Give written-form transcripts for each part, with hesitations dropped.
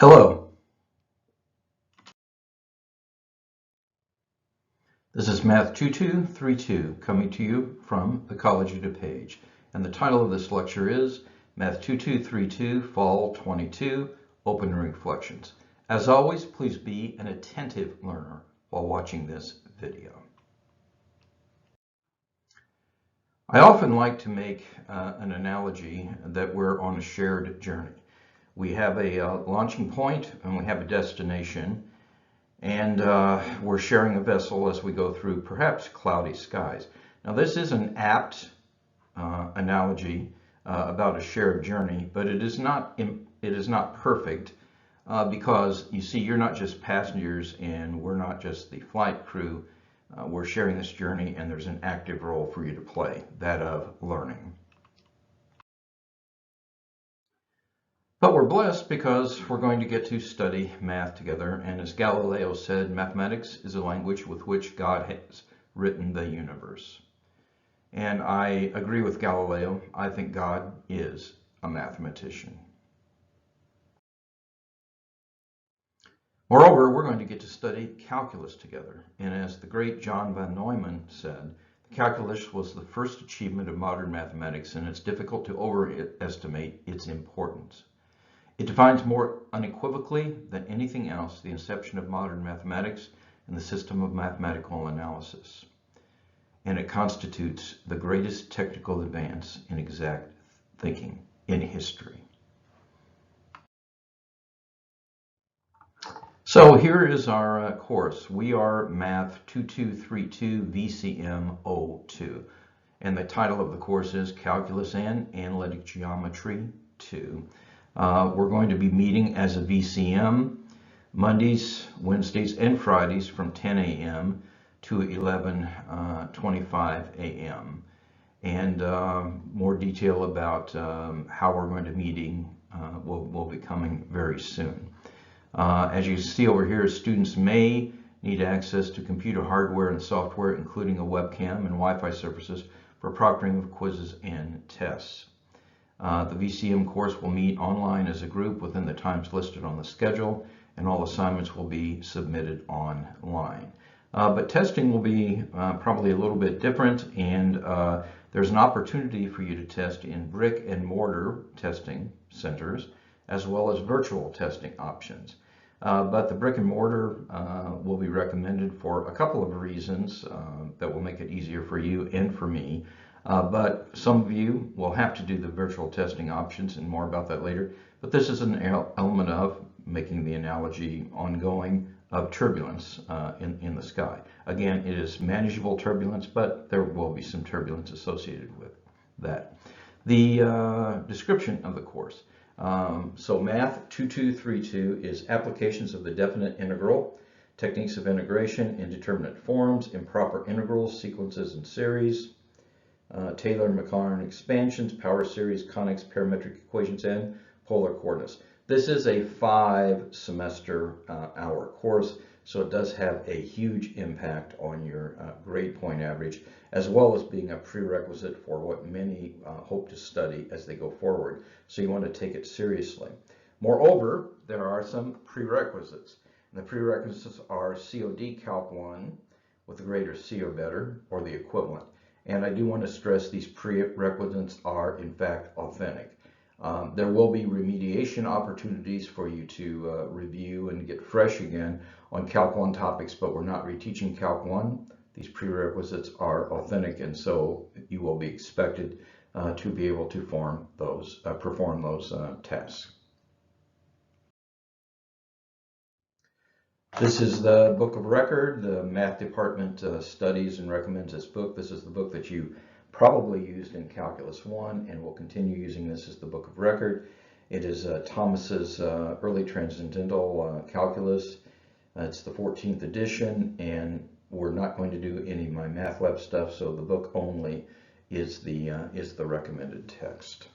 Hello, this is Math 2232 coming to you from the College of DuPage, and the title of this lecture is Math 2232 Fall 22 Open Reflections. As always, please be an attentive learner while watching this video. I often like to make an analogy that we're on a shared journey. We have a launching point and we have a destination, and we're sharing a vessel as we go through perhaps cloudy skies. Now, this is an apt analogy about a shared journey, but it is not perfect because you see, you're not just passengers and we're not just the flight crew. We're sharing this journey, and there's an active role for you to play, that of learning. But we're blessed because we're going to get to study math together, and as Galileo said, mathematics is a language with which God has written the universe. And I agree with Galileo. I think God is a mathematician. Moreover, we're going to get to study calculus together, and as the great John von Neumann said, calculus was the first achievement of modern mathematics, and it's difficult to overestimate its importance. It defines more unequivocally than anything else the inception of modern mathematics and the system of mathematical analysis. And it constitutes the greatest technical advance in exact thinking in history. So here is our course. We are Math 2232 VCM 02. And the title of the course is Calculus and Analytic Geometry 2. We're going to be meeting as a VCM Mondays, Wednesdays, and Fridays from 10 a.m. to 11:25 a.m. And more detail about how we're going to meeting will be coming very soon. As you see over here, students may need access to computer hardware and software, including a webcam and Wi-Fi services for proctoring of quizzes and tests. The VCM course will meet online as a group within the times listed on the schedule, and all assignments will be submitted online. But testing will be probably a little bit different, and there's an opportunity for you to test in brick and mortar testing centers, as well as virtual testing options. But the brick and mortar will be recommended for a couple of reasons that will make it easier for you and for me. But some of you will have to do the virtual testing options, and more about that later. But this is an element of making the analogy ongoing of turbulence in the sky. Again, it is manageable turbulence, but there will be some turbulence associated with that. The description of the course. So Math 2232 is applications of the definite integral, techniques of integration, indeterminate forms, improper integrals, sequences and series, Taylor-Maclaurin expansions, power series, conics, parametric equations, and polar coordinates. This is a 5-semester hour course, so it does have a huge impact on your grade point average, as well as being a prerequisite for what many hope to study as they go forward. So you want to take it seriously. Moreover, there are some prerequisites. And the prerequisites are COD Calc 1 with a grade of C or better, or the equivalent. And I do want to stress these prerequisites are in fact authentic. There will be remediation opportunities for you to review and get fresh again on Calc 1 topics, but we're not reteaching Calc 1. These prerequisites are authentic, and so you will be expected to be able to perform those tasks. This is the book of record. The math department studies and recommends this book. This is the book that you probably used in Calculus 1 and will continue using this as the book of record. It is Thomas's Early Transcendental Calculus. It's the 14th edition, and we're not going to do any of my math lab stuff, so the book only is the recommended text.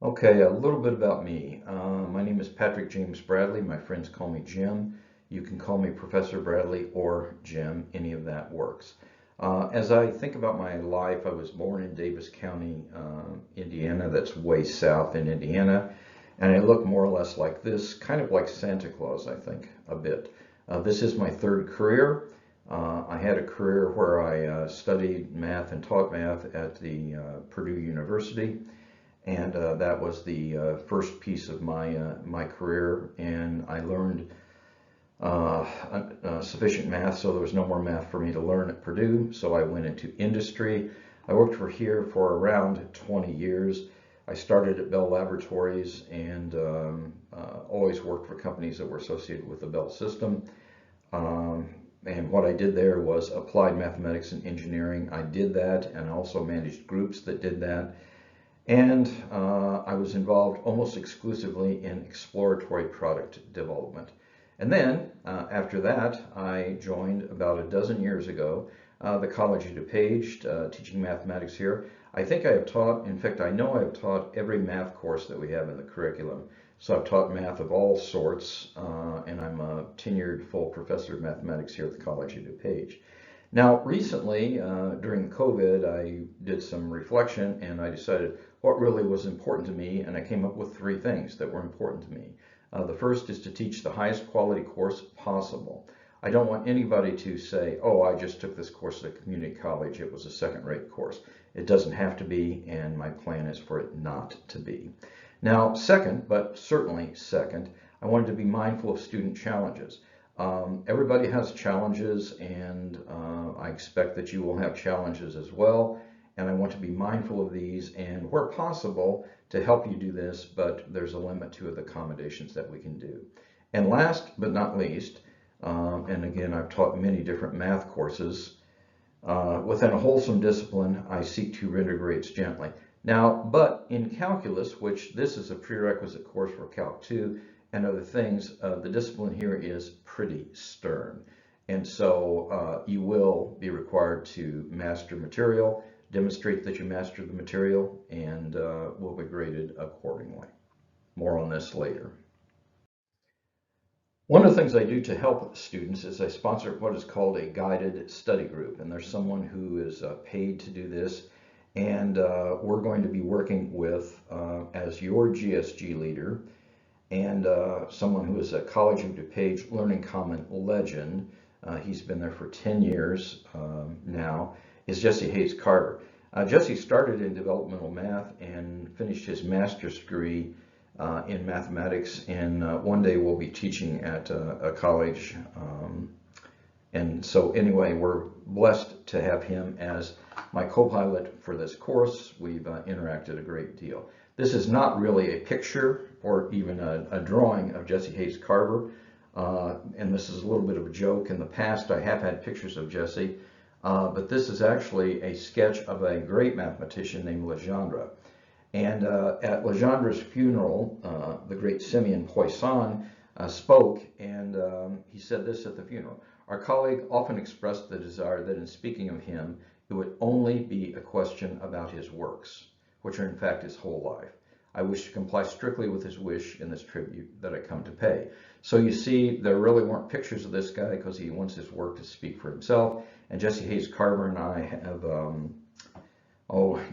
Okay, a little bit about me. My name is Patrick James Bradley. My friends call me Jim. You can call me Professor Bradley or Jim. Any of that works. As I think about my life, I was born in Davis County, Indiana. That's way south in Indiana. And I look more or less like this, kind of like Santa Claus, I think, a bit. This is my third career. I had a career where I studied math and taught math at the Purdue University, and that was the first piece of my career, and I learned sufficient math, so there was no more math for me to learn at Purdue, so I went into industry. I worked for around 20 years. I started at Bell Laboratories and always worked for companies that were associated with the Bell system. And what I did there was applied mathematics and engineering. I did that and also managed groups that did that. And I was involved almost exclusively in exploratory product development. And then after that, I joined about a dozen years ago the College of DuPage, teaching mathematics here. I think I have taught, in fact, I know I have taught every math course that we have in the curriculum. So I've taught math of all sorts, and I'm a tenured full professor of mathematics here at the College of DuPage. Now, recently, during COVID, I did some reflection and I decided what really was important to me, and I came up with 3 things that were important to me. The first is to teach the highest quality course possible. I don't want anybody to say, oh, I just took this course at a community college, it was a second-rate course. It doesn't have to be, and my plan is for it not to be. Now, second, but certainly second, I wanted to be mindful of student challenges. Everybody has challenges, and I expect that you will have challenges as well, and I want to be mindful of these and, where possible, to help you do this, but there's a limit to the accommodations that we can do. And last but not least, and again, I've taught many different math courses, within a wholesome discipline, I seek to render grades gently. Now, but in calculus, which this is a prerequisite course for Calc 2 and other things, the discipline here is pretty stern. And so you will be required to master material, demonstrate that you master the material, and will be graded accordingly. More on this later. One of the things I do to help students is I sponsor what is called a guided study group, and there's someone who is paid to do this, and we're going to be working with, as your GSG leader, and someone who is a College of DuPage Learning Common legend, he's been there for 10 years now, is Jesse Hayes Carver. Jesse started in developmental math and finished his master's degree in mathematics, and one day we'll be teaching at a college, and so anyway, we're blessed to have him as my co-pilot for this course. We've interacted a great deal. This is not really a picture or even a drawing of Jesse Hayes Carver, and this is a little bit of a joke. In the past, I have had pictures of Jesse, but this is actually a sketch of a great mathematician named Legendre. And at Legendre's funeral, the great Simeon Poisson spoke, and he said this at the funeral. Our colleague often expressed the desire that in speaking of him, it would only be a question about his works, which are in fact his whole life. I wish to comply strictly with his wish in this tribute that I come to pay. So you see, there really weren't pictures of this guy because he wants his work to speak for himself. And Jesse Hayes Carver and I have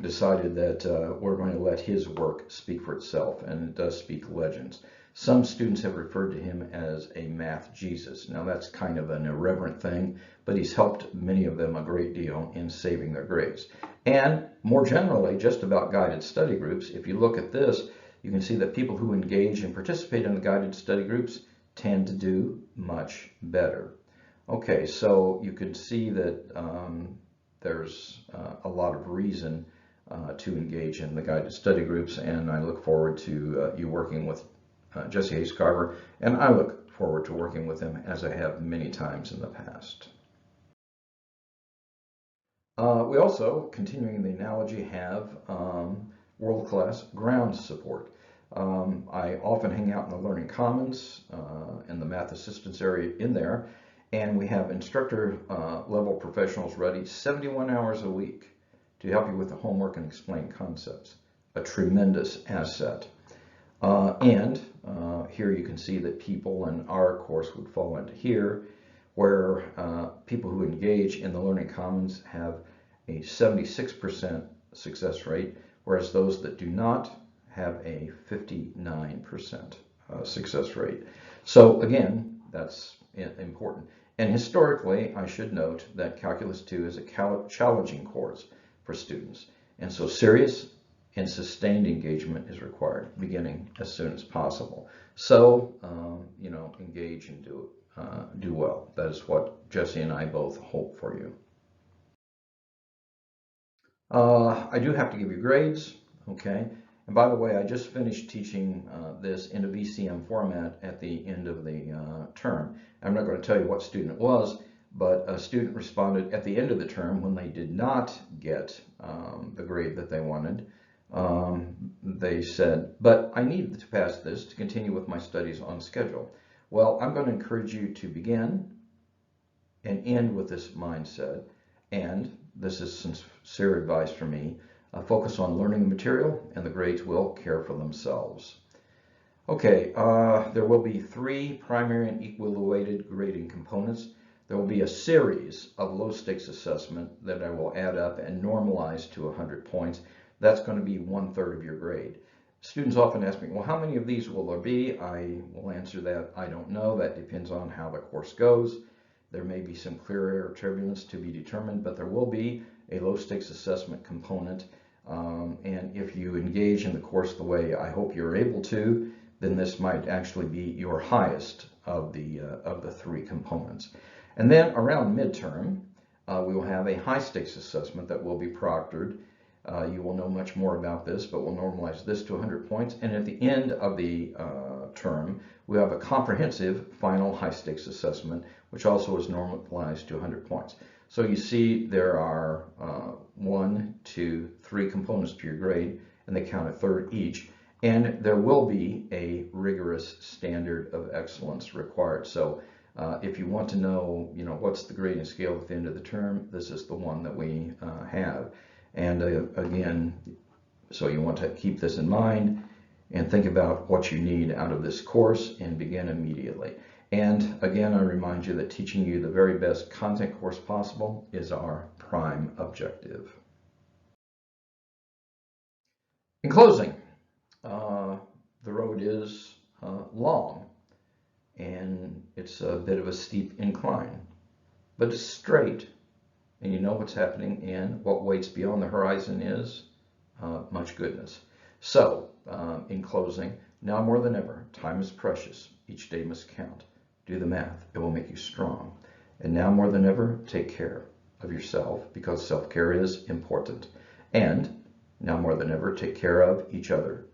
decided that we're going to let his work speak for itself, and it does speak legends. Some students have referred to him as a math Jesus. Now that's kind of an irreverent thing, but he's helped many of them a great deal in saving their grades. And more generally, just about guided study groups, if you look at this, you can see that people who engage and participate in the guided study groups tend to do much better. Okay, so you can see that there's a lot of reason to engage in the guided study groups, and I look forward to you working with Jesse Hayes Carver, and I look forward to working with him as I have many times in the past. We also, continuing the analogy, have world-class ground support. I often hang out in the Learning Commons in the math assistance area in there, and we have instructor level professionals ready 71 hours a week to help you with the homework and explain concepts. A tremendous asset. Here you can see that people in our course would fall into here, where people who engage in the Learning Commons have a 76% success rate, whereas those that do not have a 59% success rate. So again, that's important. And historically, I should note that Calculus 2 is a challenging course for students. And so serious and sustained engagement is required, beginning as soon as possible. So, engage and do well. That is what Jesse and I both hope for you. I do have to give you grades, okay? And by the way, I just finished teaching this in a VCM format at the end of the term. I'm not going to tell you what student it was, but a student responded at the end of the term when they did not get the grade that they wanted. They said, but I need to pass this to continue with my studies on schedule. Well, I'm going to encourage you to begin and end with this mindset, and this is sincere advice from me, focus on learning the material and the grades will care for themselves. Okay, there will be 3 primary and equally weighted grading components. There will be a series of low stakes assessment that I will add up and normalize to 100 points. That's going to be 1/3 of your grade. Students often ask me, well, how many of these will there be? I will answer that I don't know. That depends on how the course goes. There may be some clear air or turbulence to be determined, but there will be a low stakes assessment component. And if you engage in the course the way I hope you're able to, then this might actually be your highest of the 3 components. And then around midterm, we will have a high stakes assessment that will be proctored. You will know much more about this, but we'll normalize this to 100 points. And at the end of the term, we have a comprehensive final high stakes assessment, which also is normalized to 100 points. So you see there are 1, 2, 3 components to your grade, and they count 1/3 each. And there will be a rigorous standard of excellence required. So if you want to know, what's the grading scale at the end of the term, this is the one that we have. And again, so you want to keep this in mind and think about what you need out of this course and begin immediately. And again, I remind you that teaching you the very best content course possible is our prime objective. In closing, the road is long and it's a bit of a steep incline, but it's straight. And you know what's happening, and what waits beyond the horizon is much goodness. So, in closing, now more than ever, time is precious. Each day must count. Do the math. It will make you strong. And now more than ever, take care of yourself, because self-care is important. And now more than ever, take care of each other,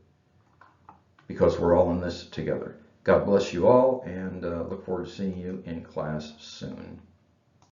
because we're all in this together. God bless you all, and look forward to seeing you in class soon.